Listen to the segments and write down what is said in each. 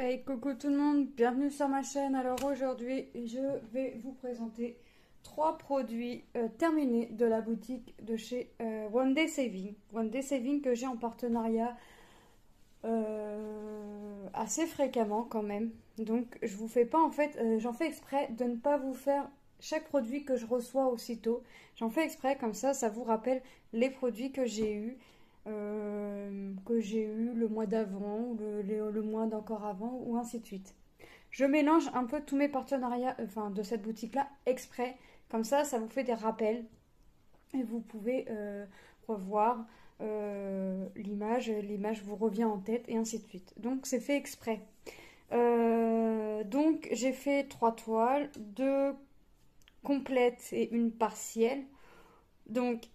Hey, coucou tout le monde, bienvenue sur ma chaîne. Alors aujourd'hui, je vais vous présenter trois produits terminés de la boutique de chez One Day Saving. One Day Saving que j'ai en partenariat assez fréquemment quand même. Donc je vous fais pas en fait, j'en fais exprès de ne pas vous faire chaque produit que je reçois aussitôt. J'en fais exprès comme ça vous rappelle les produits que j'ai eu le mois d'avant ou le mois d'encore avant ou ainsi de suite. Je mélange un peu tous mes partenariats de cette boutique-là exprès. Comme ça vous fait des rappels et vous pouvez revoir l'image vous revient en tête et ainsi de suite. Donc c'est fait exprès. Donc j'ai fait trois toiles, deux complètes et une partielle. Donc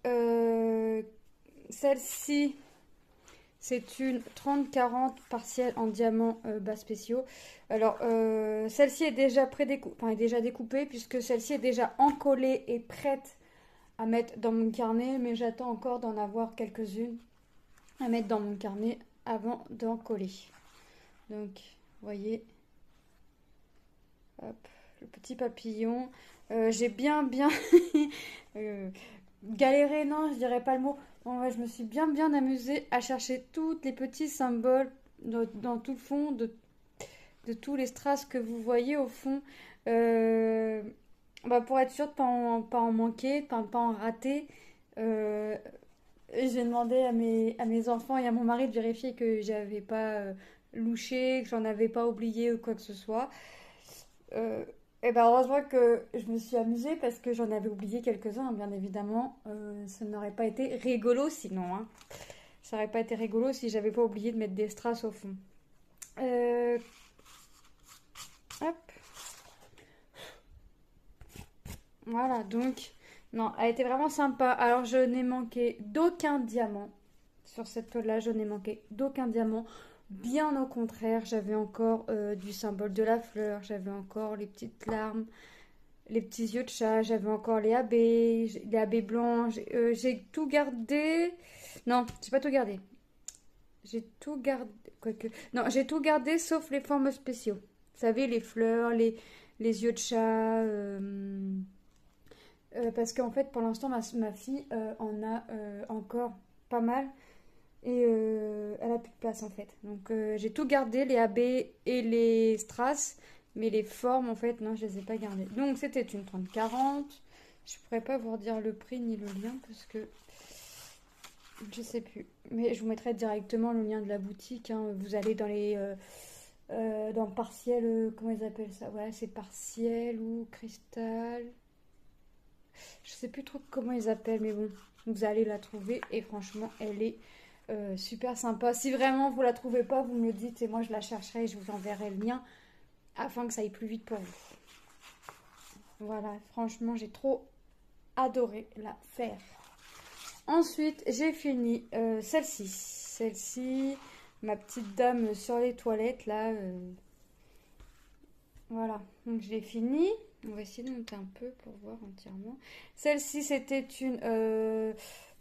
celle-ci, c'est une 30-40 partielle en diamant bas spéciaux. Alors, celle-ci est déjà est déjà découpée puisque celle-ci est déjà encollée et prête à mettre dans mon carnet, mais j'attends encore d'en avoir quelques-unes à mettre dans mon carnet avant d'en coller. Donc, vous voyez, hop, le petit papillon. J'ai bien galéré, non, je dirais pas le mot. Bon, ouais, je me suis bien amusée à chercher tous les petits symboles dans tout le fond de tous les strass que vous voyez au fond. Euh, pour être sûr de pas en manquer, de pas en rater. Euh, j'ai demandé à mes enfants et à mon mari de vérifier que j'avais pas louché, que j'en avais pas oublié ou quoi que ce soit. Euh, et ben heureusement que je me suis amusée parce que j'en avais oublié quelques-uns, bien évidemment. Ça n'aurait pas été rigolo sinon, hein. Ça n'aurait pas été rigolo si j'avais pas oublié de mettre des strass au fond. Euh, Hop. Voilà, donc, non, elle était vraiment sympa. Alors, je n'ai manqué d'aucun diamant. Sur cette toile-là, je n'ai manqué d'aucun diamant. Bien au contraire, j'avais encore du symbole de la fleur, j'avais encore les petites larmes, les petits yeux de chat, j'avais encore les abeilles blancs. J'ai tout gardé. Non, j'ai pas tout gardé. J'ai tout gardé. Quoique. Non, j'ai tout gardé sauf les formes spéciaux. Vous savez, les fleurs, les yeux de chat. Parce qu'en fait, pour l'instant, ma fille en a encore pas mal. Et elle a plus de place en fait. Donc j'ai tout gardé, les AB et les strass. Mais les formes, en fait, non, je les ai pas gardées. Donc c'était une 30-40. Je pourrais pas vous redire le prix ni le lien parce que je sais plus. Mais je vous mettrai directement le lien de la boutique, hein. Vous allez dans partiel, comment ils appellent ça? Ouais, c'est partiel ou cristal. Je sais plus trop comment ils appellent, mais bon, vous allez la trouver et franchement, elle est super sympa. Si vraiment vous la trouvez pas, vous me le dites et moi je la chercherai et je vous enverrai le lien afin que ça aille plus vite pour vous. Voilà, franchement, j'ai trop adoré la faire. Ensuite, j'ai fini celle-ci. Celle-ci, ma petite dame sur les toilettes, là. Voilà, donc j'ai fini. On va essayer de monter un peu pour voir entièrement. Celle-ci, c'était une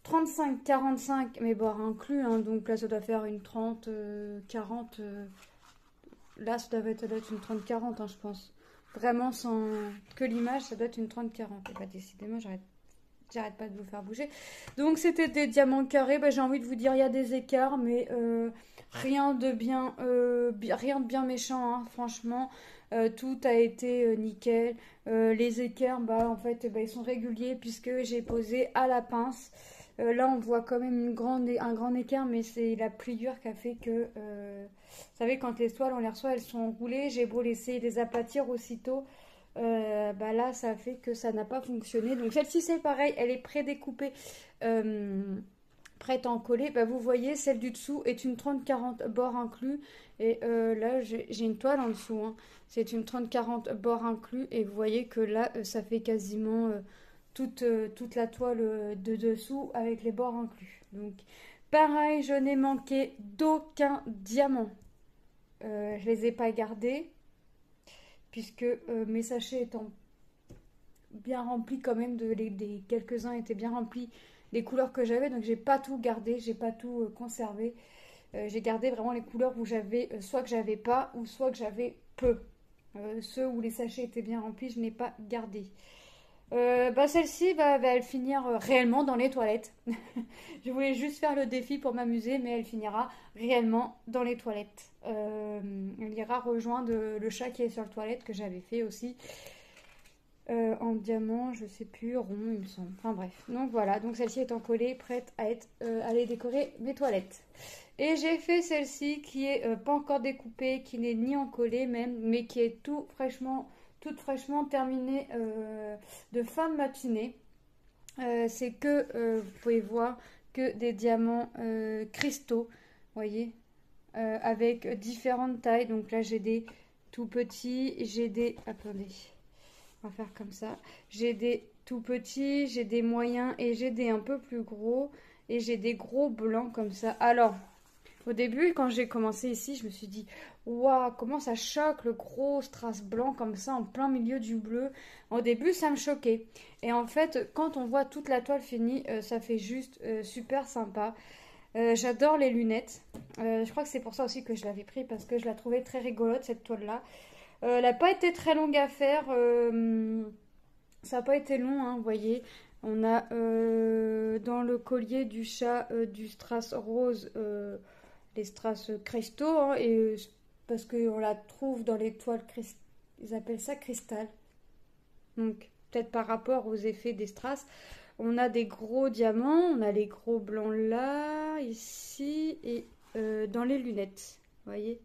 35-45, mais boire inclus, hein, donc là, ça doit faire une 30-40. Là, ça doit être une 30-40, hein, je pense. Vraiment, sans que l'image, ça doit être une 30-40. Et bah, décidément, j'arrête pas de vous faire bouger. Donc, c'était des diamants carrés. Bah, j'ai envie de vous dire, il y a des écarts, mais rien de bien méchant, hein, franchement. Tout a été nickel. Les écarts, bah, en fait, bah, ils sont réguliers puisque j'ai posé à la pince. Là, on voit quand même un grand écart, mais c'est la pliure qui a fait que... vous savez, quand les toiles, on les reçoit, elles sont roulées. J'ai beau laisser les aplatir aussitôt. Bah là, ça fait que ça n'a pas fonctionné. Donc, celle-ci, c'est pareil. Elle est pré-découpée. Prête à en coller. Bah, vous voyez, celle du dessous est une 30-40 bord inclus. Et là, j'ai une toile en dessous, hein. C'est une 30-40 bord inclus. Et vous voyez que là, ça fait quasiment... toute la toile de dessous avec les bords inclus. Donc pareil, je n'ai manqué d'aucun diamant. Je les ai pas gardés puisque mes sachets étant bien remplis quand même, des quelques-uns étaient bien remplis des couleurs que j'avais, donc j'ai pas tout gardé, j'ai pas tout conservé. J'ai gardé vraiment les couleurs où j'avais soit que j'avais pas ou soit que j'avais peu. Ceux où les sachets étaient bien remplis, je n'ai pas gardé. Celle-ci va elle finir réellement dans les toilettes. Je voulais juste faire le défi pour m'amuser, mais elle finira réellement dans les toilettes. Elle ira rejoindre le chat qui est sur le toilette que j'avais fait aussi. En diamant, je sais plus, rond, il me semble. Enfin bref. Donc voilà, donc celle-ci est encollée, prête à aller décorer mes toilettes. Et j'ai fait celle-ci qui est pas encore découpée, qui n'est ni encollée même, mais qui est toute fraîchement terminée de fin de matinée. C'est que, vous pouvez voir, que des diamants cristaux, voyez, avec différentes tailles. Donc là, j'ai des tout petits, j'ai des... Attendez, on va faire comme ça. J'ai des tout petits, j'ai des moyens et j'ai des un peu plus gros. Et j'ai des gros blancs comme ça. Alors, au début, quand j'ai commencé ici, je me suis dit, waouh, comment ça choque le gros strass blanc comme ça en plein milieu du bleu. Au début, ça me choquait. Et en fait, quand on voit toute la toile finie, ça fait juste super sympa. J'adore les lunettes. Je crois que c'est pour ça aussi que je l'avais pris parce que je la trouvais très rigolote cette toile-là. Elle n'a pas été très longue à faire. Ça n'a pas été long, hein, vous voyez. On a dans le collier du chat du strass rose, les strass cristaux, hein, parce qu'on la trouve dans les toiles, ils appellent ça cristal. Donc peut-être par rapport aux effets des strass. On a des gros diamants, on a les gros blancs là, ici, et dans les lunettes, vous voyez.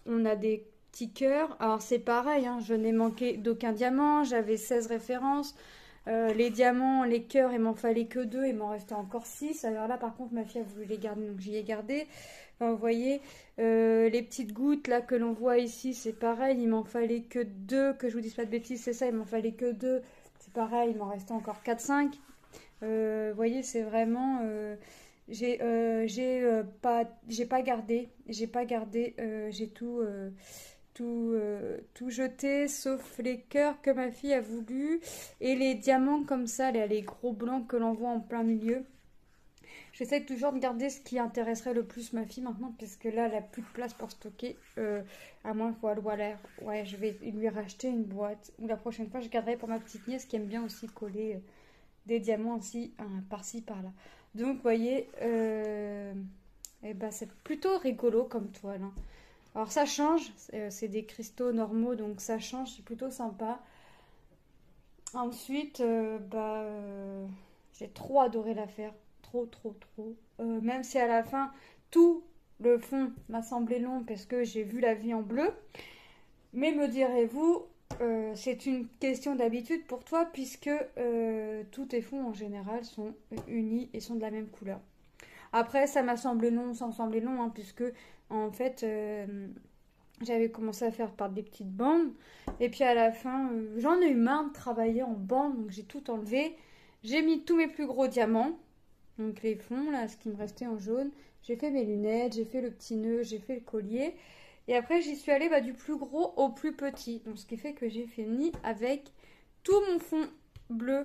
On a des petits cœurs. Alors c'est pareil, hein, je n'ai manqué d'aucun diamant, j'avais 16 références. Les diamants, les cœurs, il m'en fallait que 2, il m'en restait encore 6. Alors là, par contre, ma fille a voulu les garder, donc j'y ai gardé. Enfin, vous voyez, les petites gouttes là que l'on voit ici, c'est pareil, il m'en fallait que 2, que je vous dise pas de bêtises, c'est ça, il m'en fallait que 2. C'est pareil, il m'en restait encore 4-5. Vous voyez, c'est vraiment... j'ai pas gardé, j'ai tout jeté sauf les cœurs que ma fille a voulu et les diamants comme ça, les gros blancs que l'on voit en plein milieu. J'essaie toujours de garder ce qui intéresserait le plus ma fille maintenant, puisque là, elle n'a plus de place pour stocker. À moins qu'il faut l'air. Ouais, je vais lui racheter une boîte. Ou la prochaine fois, je garderai pour ma petite nièce qui aime bien aussi coller des diamants aussi, par-ci, par-là. Donc, vous voyez, c'est plutôt rigolo comme toile. Hein. Alors, ça change. C'est des cristaux normaux, donc ça change. C'est plutôt sympa. Ensuite, j'ai trop adoré la faire. Trop. Même si à la fin, tout le fond m'a semblé long parce que j'ai vu la vie en bleu. Mais me direz-vous, c'est une question d'habitude pour toi puisque tous tes fonds en général sont unis et sont de la même couleur. Après, ça m'a semblé long, ça me semblait long, hein, puisque en fait, j'avais commencé à faire par des petites bandes. Et puis à la fin, j'en ai eu marre de travailler en bande, donc j'ai tout enlevé. J'ai mis tous mes plus gros diamants. Donc les fonds, là, ce qui me restait en jaune. J'ai fait mes lunettes, j'ai fait le petit nœud, j'ai fait le collier. Et après, j'y suis allée du plus gros au plus petit. Donc ce qui fait que j'ai fini avec tout mon fond bleu.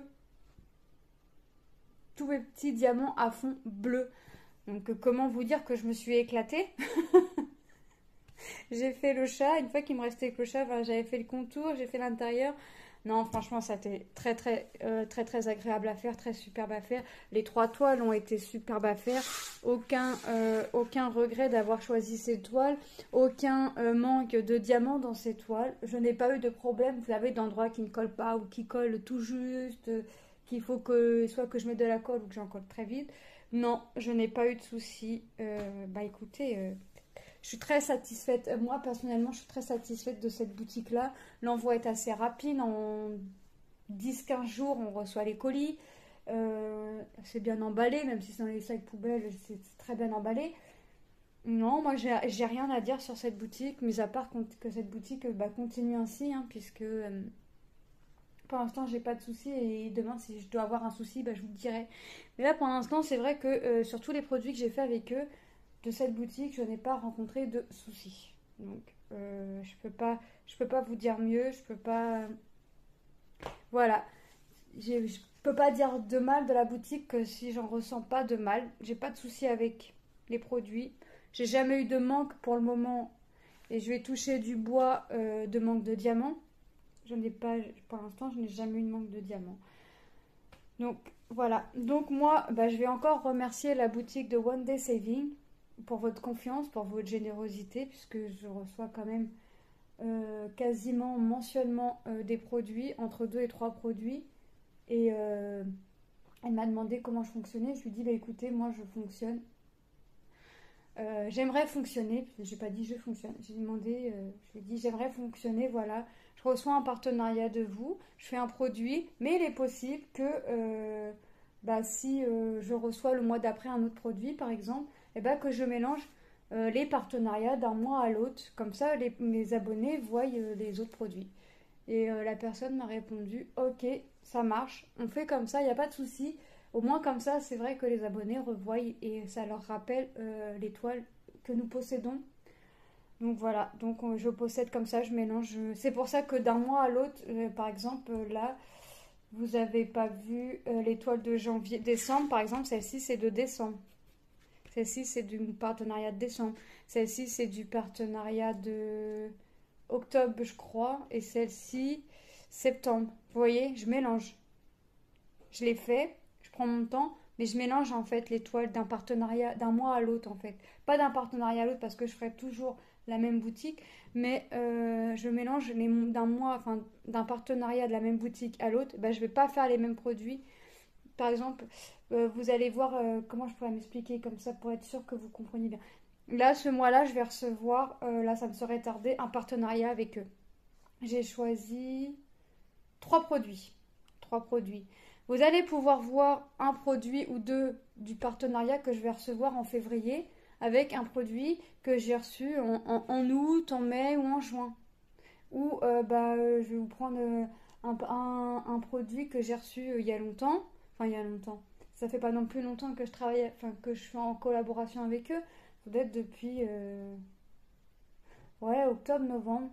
Tous mes petits diamants à fond bleu. Donc comment vous dire que je me suis éclatée. J'ai fait le chat. Une fois qu'il me restait que le chat, j'avais fait le contour, j'ai fait l'intérieur. Non, franchement, ça a été très agréable à faire, très superbe à faire. Les 3 toiles ont été superbes à faire. Aucun regret d'avoir choisi ces toiles. Aucun manque de diamants dans ces toiles. Je n'ai pas eu de problème, vous savez, d'endroits qui ne collent pas ou qui collent tout juste, qu'il faut que soit que je mette de la colle ou que j'en colle très vite. Non, je n'ai pas eu de soucis. Écoutez... je suis très satisfaite. Moi, personnellement, je suis très satisfaite de cette boutique-là. L'envoi est assez rapide. En 10-15 jours, on reçoit les colis. C'est bien emballé, même si c'est dans les sacs poubelles, c'est très bien emballé. Non, moi, j'ai rien à dire sur cette boutique, mis à part que cette boutique continue ainsi, hein, puisque pour l'instant, j'ai pas de soucis. Et demain, si je dois avoir un souci, je vous le dirai. Mais là, pour l'instant, c'est vrai que sur tous les produits que j'ai fait avec eux, de cette boutique, je n'ai pas rencontré de soucis. Donc, je peux pas vous dire mieux. Je peux pas... Voilà. Je peux pas dire de mal de la boutique que si j'en ressens pas de mal. J'ai pas de soucis avec les produits. J'ai jamais eu de manque pour le moment. Et je vais toucher du bois de manque de diamants. Je n'ai pas, pour l'instant, je n'ai jamais eu de manque de diamants. Donc voilà. Donc moi, bah, je vais encore remercier la boutique de One Day Saving pour votre confiance, pour votre générosité, puisque je reçois quand même quasiment mensuellement des produits, entre 2 et 3 produits. Et elle m'a demandé comment je fonctionnais. Je lui ai dit, bah, écoutez, moi je fonctionne. J'aimerais fonctionner, j'ai pas dit je fonctionne, j'ai demandé, je lui ai dit j'aimerais fonctionner, voilà, je reçois un partenariat de vous, je fais un produit, mais il est possible que bah, si je reçois le mois d'après un autre produit par exemple, et bah, que je mélange les partenariats d'un mois à l'autre, comme ça mes abonnés voient les autres produits. Et la personne m'a répondu ok, ça marche, on fait comme ça, il n'y a pas de souci. Au moins comme ça, c'est vrai que les abonnés revoient et ça leur rappelle l'étoile que nous possédons. Donc voilà, donc je possède comme ça, je mélange. C'est pour ça que d'un mois à l'autre, par exemple, là, vous n'avez pas vu l'étoile de janvier, décembre, par exemple, celle-ci c'est de décembre. Celle-ci c'est du partenariat de décembre. Celle-ci c'est du partenariat de octobre, je crois. Et celle-ci, septembre. Vous voyez, je mélange. Je l'ai fait, je prends mon temps, mais je mélange en fait l'étoile d'un partenariat d'un mois à l'autre en fait. Pas d'un partenariat à l'autre parce que je ferai toujours la même boutique, mais je mélange d'un mois, enfin d'un partenariat de la même boutique à l'autre. Ben, je vais pas faire les mêmes produits. Par exemple, vous allez voir comment je pourrais m'expliquer comme ça pour être sûr que vous compreniez bien. Là, ce mois-là, je vais recevoir, là ça me serait tardé, un partenariat avec eux. J'ai choisi 3 produits. 3 produits. Vous allez pouvoir voir un produit ou deux du partenariat que je vais recevoir en février avec un produit que j'ai reçu en août, en mai ou en juin. Ou bah, je vais vous prendre un produit que j'ai reçu il y a longtemps. Enfin, il y a longtemps. Ça fait pas non plus longtemps que je travaille, enfin, que je suis en collaboration avec eux. Peut-être depuis ouais, octobre, novembre.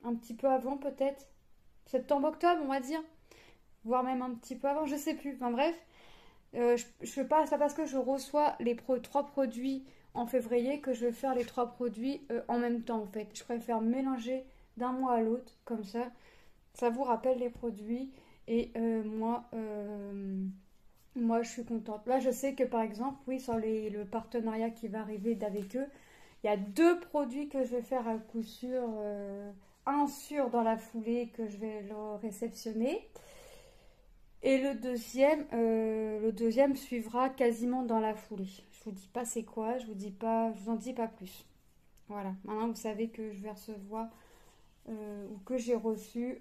Un petit peu avant peut-être. Septembre-octobre, on va dire. Voire même un petit peu avant, je sais plus. Enfin bref, je fais pas ça parce que je reçois les 3 produits en février que je vais faire les 3 produits en même temps en fait. Je préfère mélanger d'un mois à l'autre comme ça vous rappelle les produits et moi je suis contente. Là je sais que par exemple, oui, sur le partenariat qui va arriver d'avec eux, il y a 2 produits que je vais faire à coup sûr, un sûr dans la foulée que je vais le réceptionner. Et le deuxième suivra quasiment dans la foulée. Je vous dis pas c'est quoi, je vous en dis pas plus. Voilà. Maintenant vous savez que je vais recevoir ou que j'ai reçu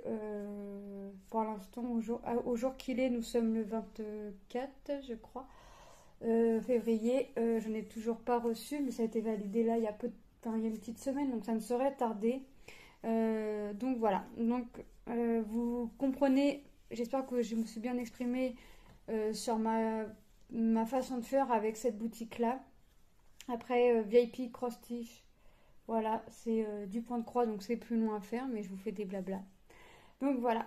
pour l'instant au jour qu'il est, nous sommes le 24, je crois, février. Je n'ai toujours pas reçu, mais ça a été validé là il y a il y a une petite semaine, donc ça ne saurait tarder. Donc voilà. Donc vous comprenez. J'espère que je me suis bien exprimée sur ma façon de faire avec cette boutique-là. Après, VIP Cross Stitch, voilà, c'est du point de croix, donc c'est plus long à faire, mais je vous fais des blabla. Donc voilà.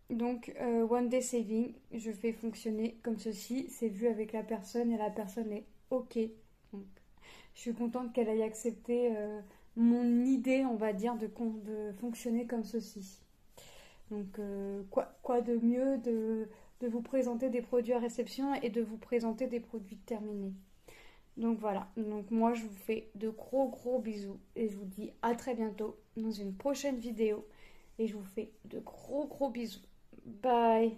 Donc, One Day Saving, je fais fonctionner comme ceci. C'est vu avec la personne et la personne est OK. Donc, je suis contente qu'elle ait accepté mon idée, on va dire, de fonctionner comme ceci. Donc, quoi de mieux de vous présenter des produits à réception et de vous présenter des produits terminés. Donc voilà, donc moi je vous fais de gros bisous et je vous dis à très bientôt dans une prochaine vidéo et je vous fais de gros bisous. Bye.